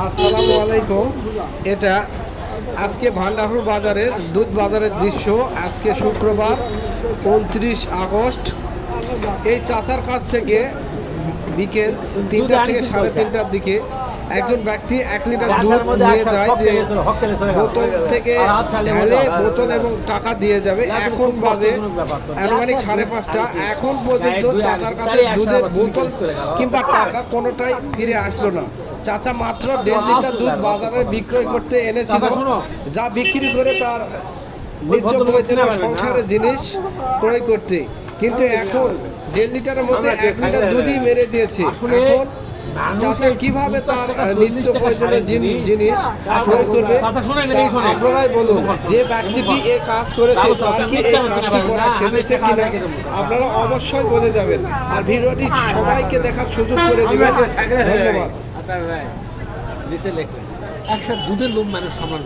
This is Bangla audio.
আসসালামু আলাইকুম। এটা আজকে ভান্ডারপুর বাজারের দুধ বাজারের দৃশ্য। আজকে শুক্রবার 29 আগস্ট। এই চাচার কাছ থেকে বিকেল 3টা থেকে 3:30টার দিকে একজন ব্যক্তি 1 লিটার দুধ নিয়ে যায়, যে বোতল থেকে ঢেলে বোতল এবং টাকা দিয়ে যাবে। এখন বাজে আনুমানিক 5:30টা। এখন পর্যন্ত চাচার কাছে দুধের বোতল কিংবা টাকা কোনোটাই ফিরে আসলো না। চাচা মাত্র 1.5 লিটার দুধ বাজারে বিক্রয় করতে এনেছিল, যা বিক্রি করে তার নিত্য প্রয়োজনীয় সংসারের জিনিস ক্রয় করতে। কিন্তু এখন 1.5 লিটারের মধ্যে 1 লিটার দুধই মেরে দিয়েছে। এখন চাচা কিভাবে তার নিত্য প্রয়োজনীয় জিনিস ক্রয় করবে? আপনারাই বলুন, যে ব্যক্তিটি এই কাজ করেছে তার কি এই কাজটি করা সেরেছে কিনা আপনারা অবশ্যই বলে যাবেন। আর ভিডিওটি সবাইকে দেখার সুযোগ করে দিবেন। ধন্যবাদ। একসাথে দুধের লোভ মানুষ সামলানো